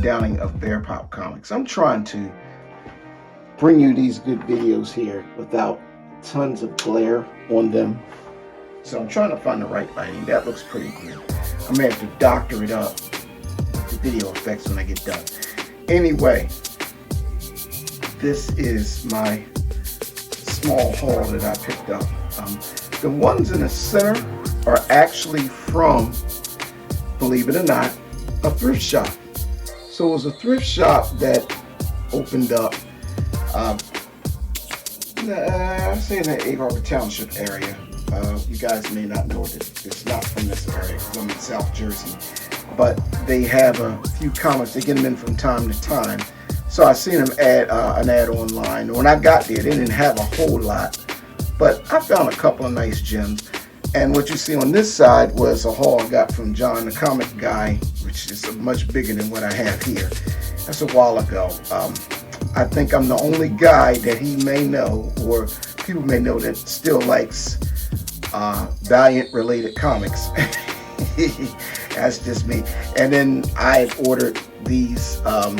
Downing of BEAP-POP Comics. I'm trying to bring you these good videos here without tons of glare on them. So I'm trying to find the right lighting. That looks pretty good. I'm going to have to doctor it up with the video effects when I get done. Anyway, this is my small haul that I picked up. The ones in the center are actually from, believe it or not, a thrift shop. So it was a thrift shop that opened up, I say in the Egg Harbor Township area. You guys may not know that it's not from this area because I'm in South Jersey. But they have a few comics. They get them in from time to time. So I seen them add an ad online. When I got there, they didn't have a whole lot. But I found a couple of nice gems. And what you see on this side was a haul I got from John, the comic guy, which is much bigger than what I have here. That's a while ago. I think I'm the only guy that he may know, or people may know, that still likes Valiant-related comics. That's just me. And then I ordered these a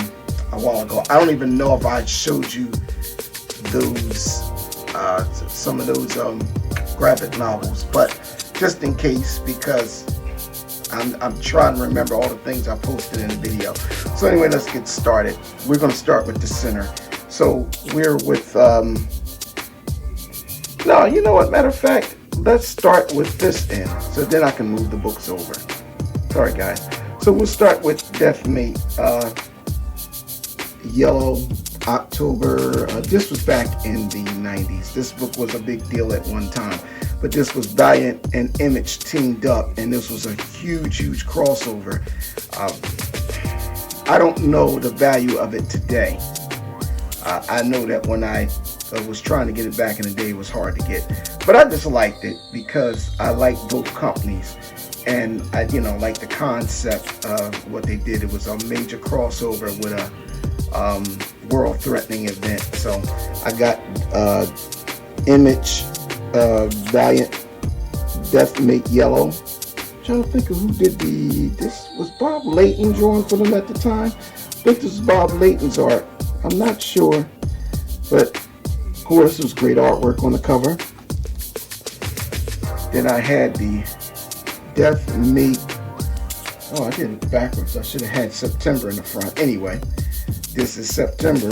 while ago. I don't even know if I showed you those, some of those graphic novels, but just in case, because I'm trying to remember all the things I posted in the video. So anyway, let's get started. We're going to start with the center. So we're with no, you know what, matter of fact, let's start with this end, so then I can move the books over. Sorry guys. So we'll start with Deathmate Yellow, October. This was back in the 90s. This book was a big deal at one time. But this was Valiant and Image teamed up, and this was a huge crossover. I don't know the value of it today. I know that when I was trying to get it back in the day, it was hard to get. But I just liked it because I like both companies, and I, like the concept of what they did. It was a major crossover with a world-threatening event. So I got Image, Valiant, Deathmate Yellow. I'm trying to think of who did this was Bob Layton drawing for them at the time. I think this is Bob Layton's art. I'm not sure, but of course it was great artwork on the cover. Then I had the Deathmate. Oh, I did it backwards. I should have had September in the front. Anyway, this is September,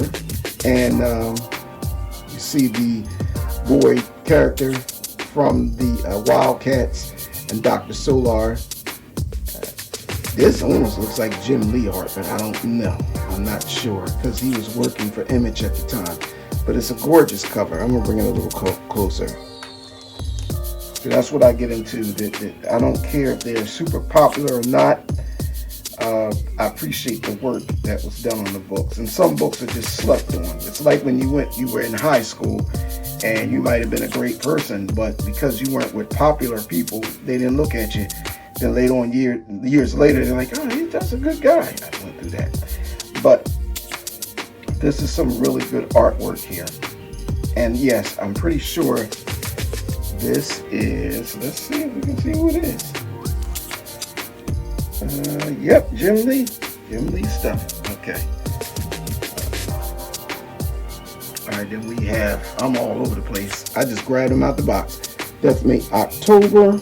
and you see the boy character from the Wildcats and Dr. Solar. This almost looks like Jim Lee art, but I don't know. I'm not sure because he was working for Image at the time. But it's a gorgeous cover. I'm gonna bring it a little closer. So that's what I get into. That I don't care if they're super popular or not. I appreciate the work that was done on the books, and some books are just slept on. It's like when you were in high school, and you might have been a great person, but because you weren't with popular people, they didn't look at you. Then later on, years later, they're like, oh, that's a good guy. I went through that. But this is some really good artwork here. And yes, I'm pretty sure this is, let's see if we can see who it is. Yep, Jim Lee stuff. Okay. right, then we have, I'm all over the place. I just grabbed them out the box. Death Mate October.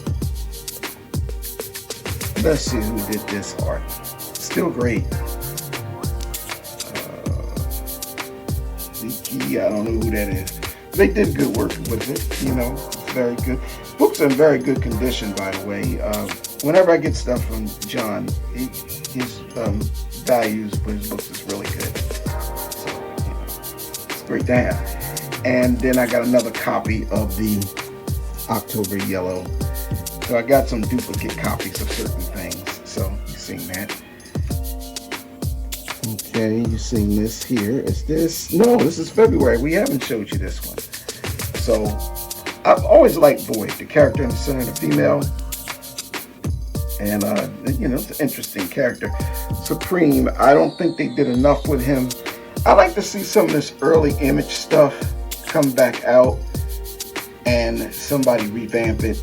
Let's see who did this art. Still great. I don't know who that is. They did good work with it, you know, it's very good. Books are in very good condition, by the way. Whenever I get stuff from John, his values for his books is really good. So, you know, it's great to have. And then I got another copy of the October Yellow. So I got some duplicate copies of certain things. So you've seen that. Okay, you've seen this here. Is this? No, this is February. We haven't showed you this one. So I've always liked Void, the character in the center, the female. And, you know, it's an interesting character. Supreme, I don't think they did enough with him. I like to see some of this early Image stuff come back out and somebody revamp it.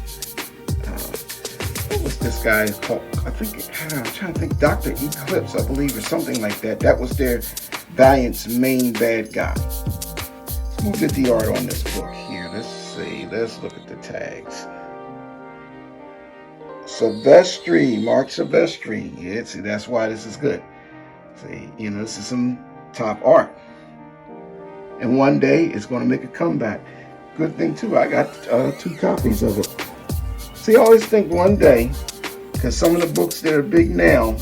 What was this guy called? I'm trying to think, Dr. Eclipse, I believe, or something like that. That was their Valiant's main bad guy. Who did the art on this book here? Let's see. Let's look at the tags. Silvestri, Mark Silvestri. Yeah, see, that's why this is good. See, you know, this is some top art. And one day it's going to make a comeback. Good thing too, I got 2 copies of it. See, I always think one day, because some of the books that are big now,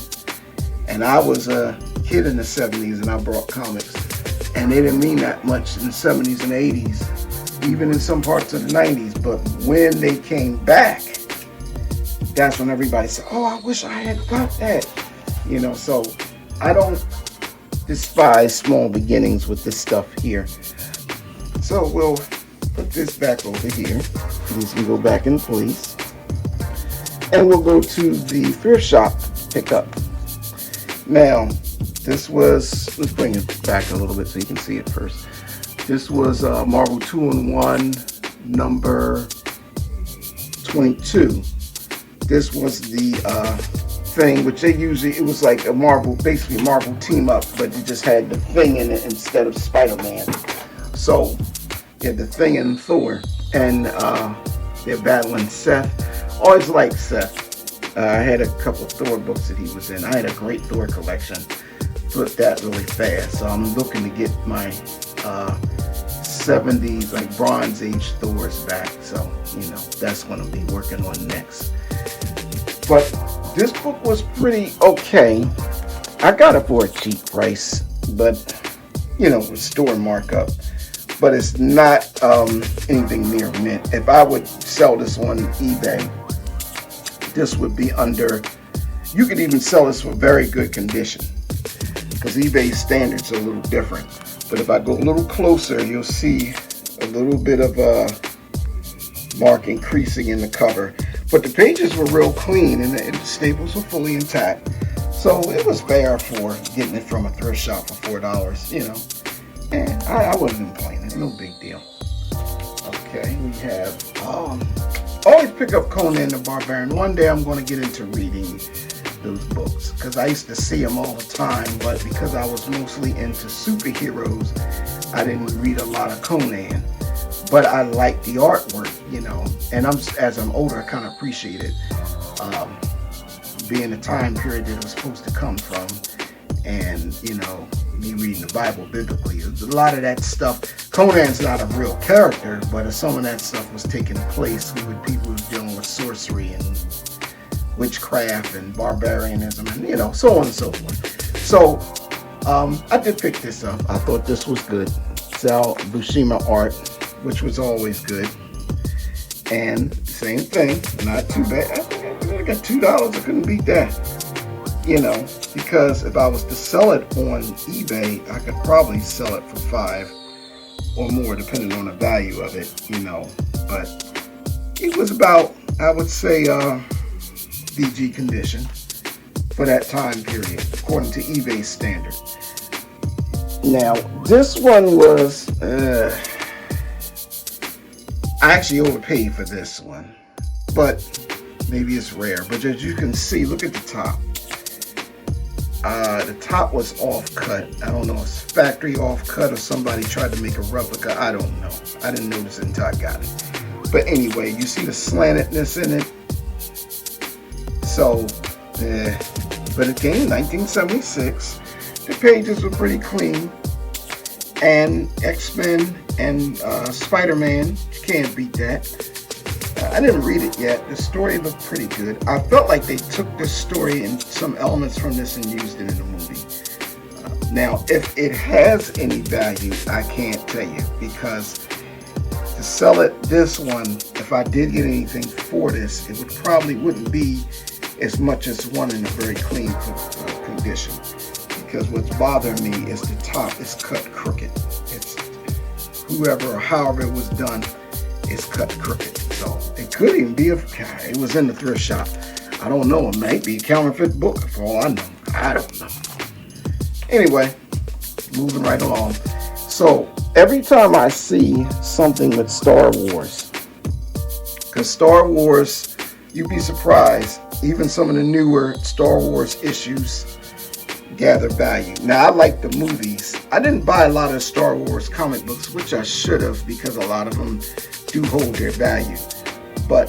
and I was a kid in the 70s and I brought comics, and they didn't mean that much in the 70s and 80s, even in some parts of the 90s. But when they came back, that's when everybody said, oh, I wish I had got that. You know, so I don't despise small beginnings with this stuff here. So we'll put this back over here. These can go back in place. And we'll go to the thrift shop pickup. Now, this was, let's bring it back a little bit so you can see it first. This was Marvel 2-in-1 number 22. This was the thing, which they usually, it was like a Marvel, basically a Marvel team up, but you just had the Thing in it instead of Spider-Man. So, you had the Thing and Thor, and they're battling Seth. Always liked Seth. I had a couple of Thor books that he was in. I had a great Thor collection. Flipped that really fast. So I'm looking to get my 70s, like Bronze Age Thors back. So, you know, that's what I'll be working on next. But this book was pretty okay. I got it for a cheap price, but, you know, with store markup. But it's not anything near mint. If I would sell this on eBay, this would be under, you could even sell this for very good condition, because eBay standards are a little different. But if I go a little closer, you'll see a little bit of marking creasing in the cover. But the pages were real clean and the staples were fully intact. So it was fair for getting it from a thrift shop for $4, you know. And I wasn't complaining, no big deal. Okay, we have, always pick up Conan the Barbarian. One day I'm going to get into reading those books, because I used to see them all the time, but because I was mostly into superheroes, I didn't read a lot of Conan. But I like the artwork, you know, and as I'm older, I kind of appreciate it, being the time period that it was supposed to come from, and, you know, me reading the Bible biblically. A lot of that stuff, Conan's not a real character, but some of that stuff was taking place with people who were dealing with sorcery and witchcraft and barbarianism and, you know, so on and so forth. So I did pick this up. I thought this was good. Sal Buscema art, which was always good. And same thing, not too bad. I think I got $2. I couldn't beat that. You know, because if I was to sell it on eBay, I could probably sell it for $5 or more, depending on the value of it, you know. But it was about, I would say, DG condition for that time period, according to eBay standard. Now, this one was, I actually overpaid for this one, but maybe it's rare. But as you can see, look at the top. The top was off cut. I don't know if it's factory off cut or somebody tried to make a replica. I don't know. I didn't notice it until I got it. But anyway, you see the slantedness in it. So, but again, 1976. The pages were pretty clean. And X-Men and Spider-Man, you can't beat that. I didn't read it yet. The story looked pretty good. I felt like they took this story and some elements from this and used it in the movie. Now, if it has any value, I can't tell you, because to sell it this one, if I did get anything for this, it wouldn't be as much as one in a very clean condition. Because what's bothering me is the top is cut crooked. It's whoever or however it was done is cut crooked. So it could even be it was in the thrift shop. I don't know. It might be a counterfeit book for all I know. I don't know. Anyway, moving right along. So every time I see something with Star Wars, because Star Wars, you'd be surprised, even some of the newer Star Wars issues gather value. Now, I like the movies. I didn't buy a lot of Star Wars comic books, which I should have, because a lot of them do hold their value. But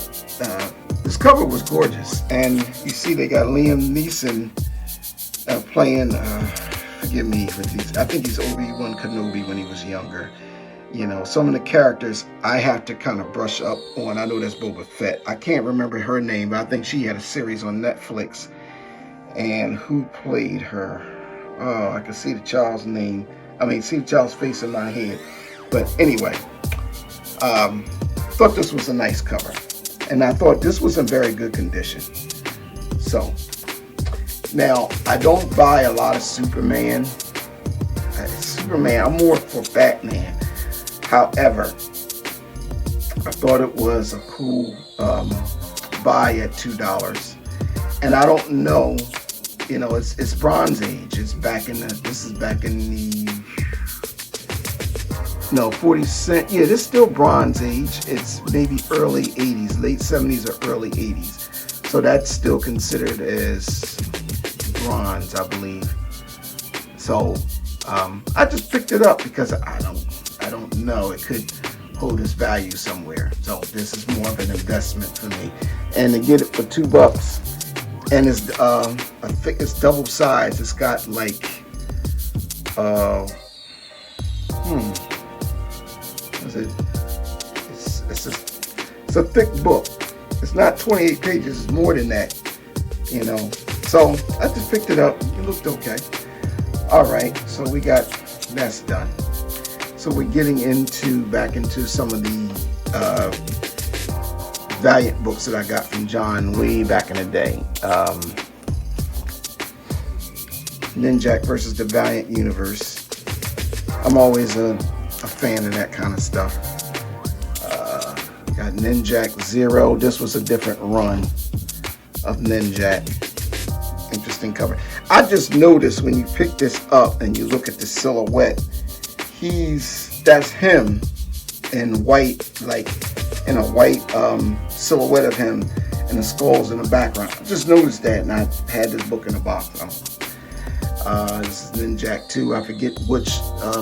this cover was gorgeous. And you see they got Liam Neeson playing, forgive me for these, I think he's Obi-Wan Kenobi when he was younger. You know, some of the characters I have to kind of brush up on. I know that's Boba Fett. I can't remember her name, but I think she had a series on Netflix. And who played her? Oh, I can see the child's name. See the child's face in my head. But anyway, thought this was a nice cover. And I thought this was in very good condition. So, now, I don't buy a lot of Superman. I'm more for Batman. However, I thought it was a cool buy at $2. And I don't know, you know, it's Bronze Age. It's back in this is back in the, no, 40 cent. Yeah, this is still Bronze Age. It's maybe early 80s, late 70s or early 80s. So that's still considered as bronze, I believe. So I just picked it up because I don't know. It could hold its value somewhere. So this is more of an investment for me. And to get it for $2. And it's I think it's double sized. It's got like it's a thick book. It's not 28 pages, it's more than that, you know. So I just picked it up. It looked okay. Alright, so we got that's done. So we're getting back into some of the Valiant books that I got from John way back in the day. Ninjak versus the Valiant Universe. I'm always a fan of that kind of stuff. Got Ninjak Zero. This was a different run of Ninjak. Interesting cover. I just noticed when you pick this up and you look at the silhouette, that's him in white, like in a white silhouette of him, and the skulls in the background. I just noticed that, and I had this book in a box. This is Ninjak 2. I forget which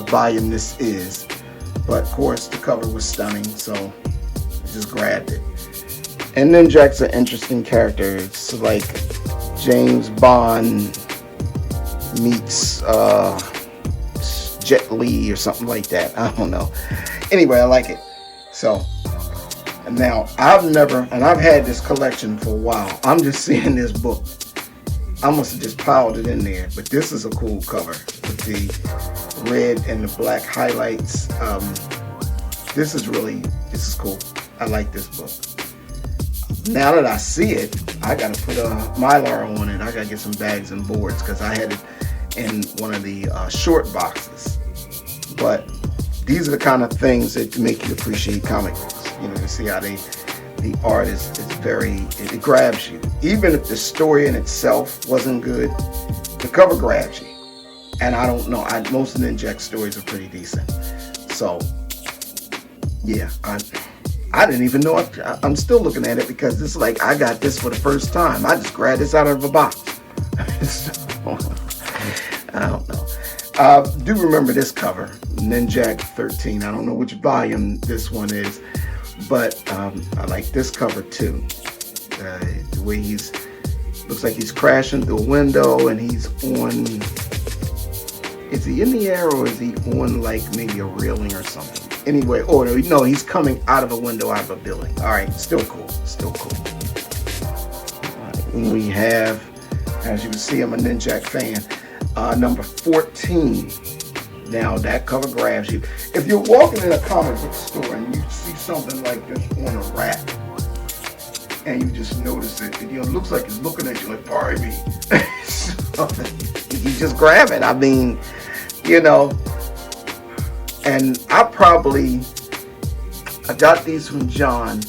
volume this is, but of course the cover was stunning, so I just grabbed it. And Ninjak's an interesting character. It's like James Bond meets Jet Li or something like that. I don't know. Anyway, I like it. So now I've had this collection for a while. I'm just seeing this book. I must have just piled it in there, but this is a cool cover with the red and the black highlights. This is cool. I like this book. Now that I see it, I gotta put a Mylar on it. I gotta get some bags and boards because I had it in one of the short boxes. But these are the kind of things that make you appreciate comic books. You know, you see how the art is very, it grabs you. Even if the story in itself wasn't good, the cover grabs you. And I don't know, most of the Ninjak stories are pretty decent. So, yeah, I didn't even know I'm still looking at it because it's like I got this for the first time. I just grabbed this out of a box. I don't know. Do remember this cover, Ninjak 13. I don't know which volume this one is, but I like this cover too. The way he's looks like he's crashing through a window, and he's on. Is he in the air, or is he on like maybe a railing or something? Anyway, oh no, he's coming out of a window, out of a building. All right, still cool, still cool. All right, and we have, as you can see, I'm a Ninjak fan. Number 14. Now that cover grabs you. If you're walking in a comic book store and you see something like this on a rack, and you just notice it, it looks like it's looking at you like, pardon me. So, you just grab it. I mean, and I got these from John,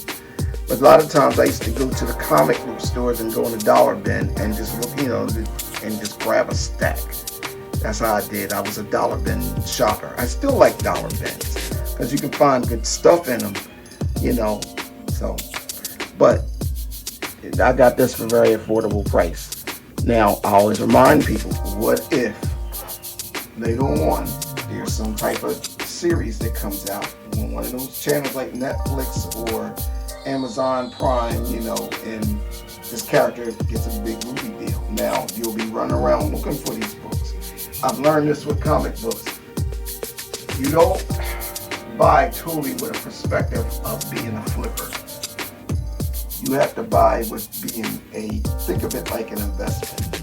but a lot of times I used to go to the comic book stores and go in the dollar bin and just look, and just grab a stack. That's how I did. I was a dollar bin shopper. I still like dollar bins because you can find good stuff in them, so, but I got this for a very affordable price. Now, I always remind people, what if later on there's some type of series that comes out on one of those channels like Netflix or Amazon Prime, and this character gets a big movie deal. Now, you'll be running around looking for these books. I've learned this with comic books. You don't buy totally with a perspective of being a flipper. You have to buy with being think of it like an investment.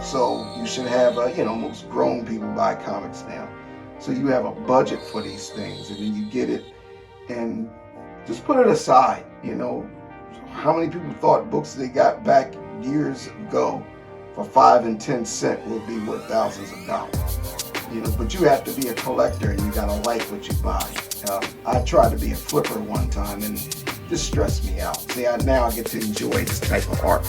So you should have most grown people buy comics now. So you have a budget for these things, and then you get it and just put it aside. How many people thought books they got back years ago for 5 and 10 cents will be worth thousands of dollars? But you have to be a collector, and you gotta like what you buy. I tried to be a flipper one time, and this stressed me out. See, now I get to enjoy this type of art.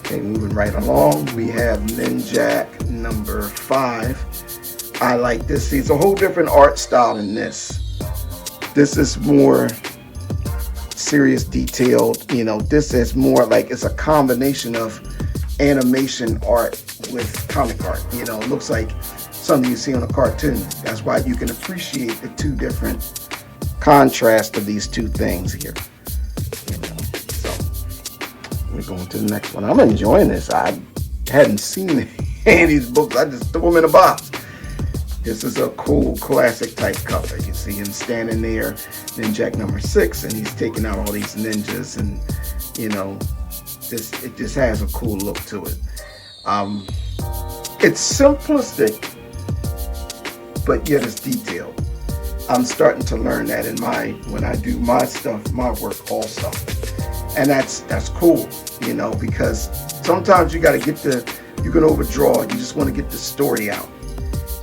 Okay, moving right along, we have Ninjak number 5. I like this. See, it's a whole different art style than this. This is more serious, detailed. This is more like it's a combination of animation art with comic art. It looks like something you see on a cartoon. That's why you can appreciate the two different contrast of these two things here. So we're going to the next one. I'm enjoying this. I hadn't seen any of these books. I just threw them in a box. This is a cool classic type cover. You see him standing there, Ninjak number 6, and he's taking out all these ninjas, and it just has a cool look to it. It's simplistic, but yet it's detailed. I'm starting to learn that when I do my stuff, my work also, and that's cool, because sometimes you got to you can overdraw. You just want to get the story out.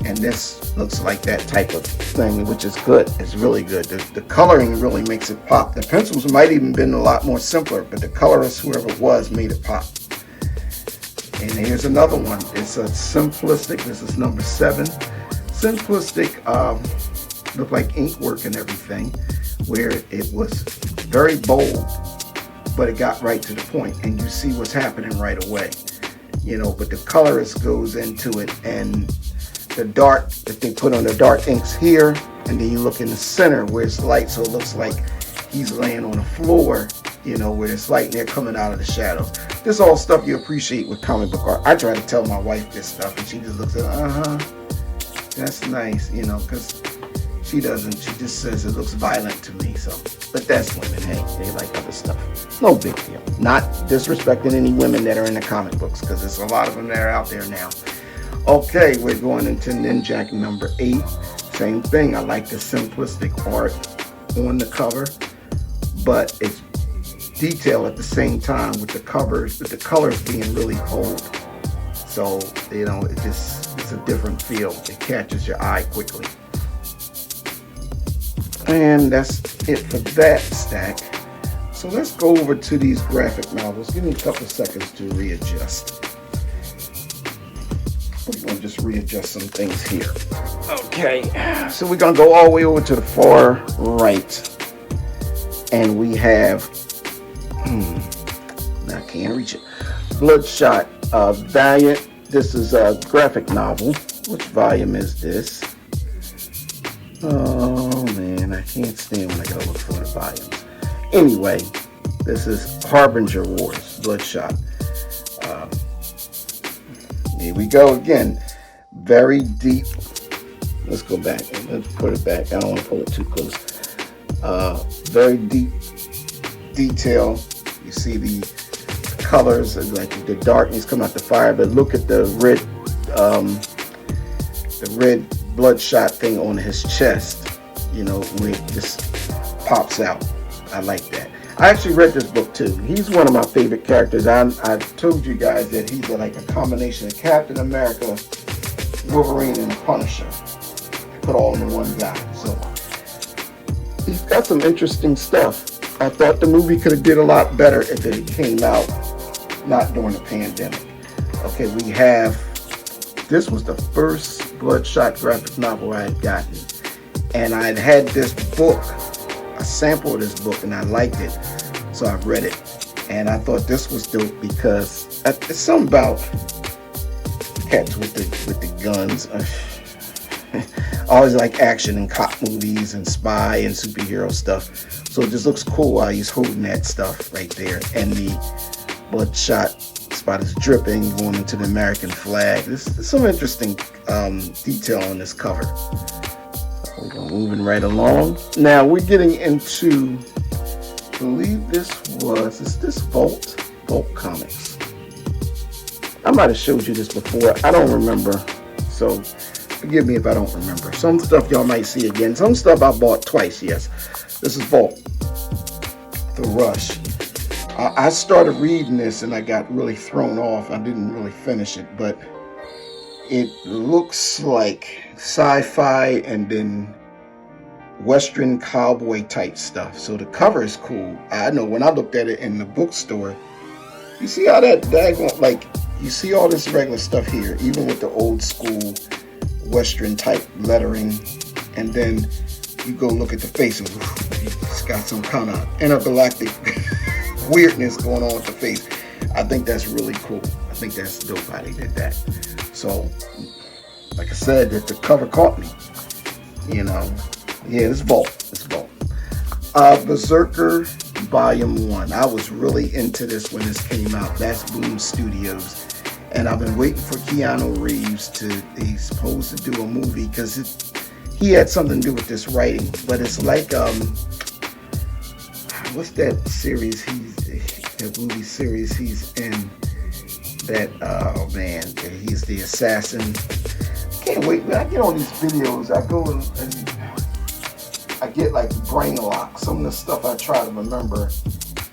And this looks like that type of thing, which is good. It's really good. The coloring really makes it pop. The pencils might even been a lot more simpler, but the colorist, whoever it was, made it pop. And here's another one. It's a simplistic. This is number 7. Simplistic, looked like ink work and everything, where it was very bold, but it got right to the point, and you see what's happening right away. But the colorist goes into it, and the dark that they put on the dark inks here, and then you look in the center where it's light, so it looks like he's laying on the floor, where it's light and they're coming out of the shadows. This all stuff you appreciate with comic book art. I try to tell my wife this stuff, and she just looks at that's nice, because she doesn't. She just says it looks violent to me. So, but that's women. Hey, they like other stuff. No big deal. Not disrespecting any women that are in the comic books, because there's a lot of them that are out there now. Okay, we're going into Ninjak number 8. Same thing. I like the simplistic art on the cover, but it's detail at the same time with the colors being really bold. So, it's a different feel. It catches your eye quickly. And that's it for that stack. So let's go over to these graphic novels. Give me a couple seconds to readjust. We're going to just readjust some things here. Okay, so we're going to go all the way over to the far right. And we have, I can't reach it. Bloodshot, Valiant, This is a graphic novel. Which volume is this? Oh man, I can't stand when I gotta look for the volumes. Anyway, this is Harbinger Wars, Bloodshot. Here we go again. Very deep. Let's go back and let's put it back. I don't want to pull it too close. Very deep detail. You see the colors, like the darkness coming out the fire, but look at the red bloodshot thing on his chest, you know, where it just pops out. I like that. I actually read this book too. He's one of my favorite characters. I told you guys that he's like a combination of Captain America, Wolverine, and Punisher. Put all in one guy. So he's got some interesting stuff. I thought the movie could have did a lot better if it came out not during the pandemic. Okay, we have, this was the first Bloodshot graphic novel I had gotten. And I had this book, a sample of this book, and I liked it. So I read it. And I thought this was dope because it's something about cats with the guns. I always like action and cop movies and spy and superhero stuff. So it just looks cool while he's holding that stuff right there. And the bloodshot spot is dripping, going into the American flag. There's some interesting detail on this cover. We're moving right along. Now we're getting into, I believe this Vault Comics. I might have showed you this before. I don't remember. So forgive me if I don't remember. Some stuff y'all might see again. Some stuff I bought twice, yes. This is Vault, The Rush. I started reading this and I got really thrown off. I didn't really finish it, but it looks like sci-fi and then Western cowboy type stuff. So the cover is cool. I know when I looked at it in the bookstore, you see how that daggone, like, you see all this regular stuff here, even with the old school Western type lettering, and then you go look at the face and it's got some kind of intergalactic weirdness going on with the face. I think that's really cool. I think that's dope how they did that. So, like I said, that the cover caught me. You know, yeah, it's Vault. It's Vault. Berserker Volume 1. I was really into this when this came out. That's Boom Studios. And I've been waiting for Keanu Reeves he's supposed to do a movie because he had something to do with this writing. But it's like, what's that series that movie series he's in? That, oh man, he's the assassin. Can't wait, man. I get on these videos, I go and I get like brain lock. Some of the stuff I try to remember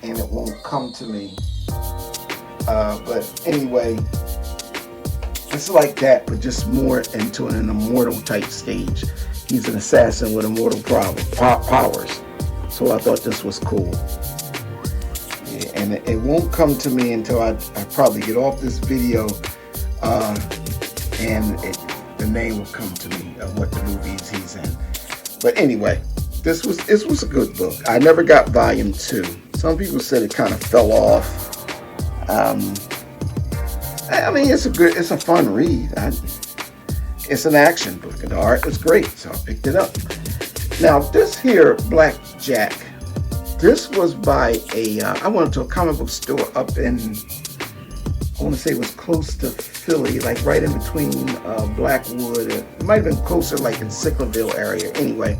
and it won't come to me. But anyway, it's like that, but just more into an immortal type stage. He's an assassin with immortal powers. So I thought this was cool. Yeah, and it won't come to me until I probably get off this video, and the name will come to me of what the movies he's in. But anyway, this was a good book. I never got volume 2. Some people said it kind of fell off. I mean, it's a fun read. It's an action book, and the art was great, so I picked it up. Now, this here, Blackjack, this was by I went to a comic book store up in, I want to say it was close to Philly, like right in between Blackwood. It might have been closer, like in Sicklerville area. Anyway,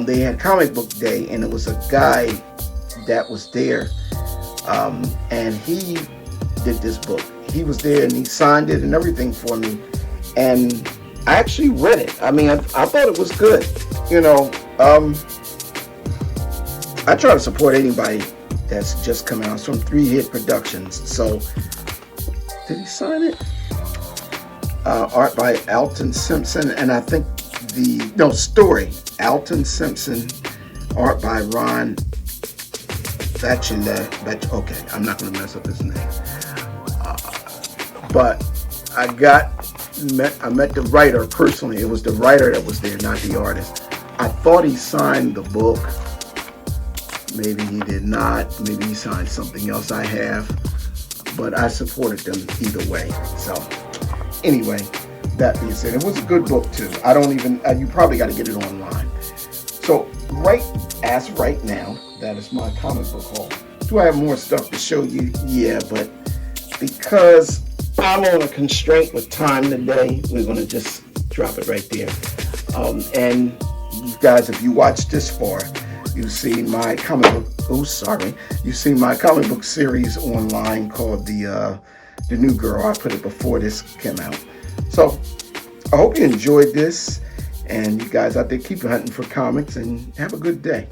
they had comic book day, and it was a guy that was there, and he did this book. He was there, and he signed it and everything for me. And I actually read it. I mean, I thought it was good. You know, I try to support anybody that's just coming out. It's from 3 Hit Productions. So, did he sign it? Art by Alton Simpson, and I think story. Alton Simpson, art by Ron Batchelor. Okay, I'm not going to mess up his name. But I met the writer personally. It was the writer that was there, not the artist. I thought he signed the book. Maybe he did not. Maybe he signed something else I have. But I supported them either way. So Anyway, that being said, it was a good book too. I don't even, you probably got to get it online. So right now, that is my comic book haul. Do I have more stuff to show you? Yeah, but because I'm on a constraint with time today, we're going to just drop it right there. And you guys, if you watch this far, you see my comic book. Oh, sorry. You see my comic book series online called the New Girl. I put it before this came out. So I hope you enjoyed this, and you guys out there keep hunting for comics and have a good day.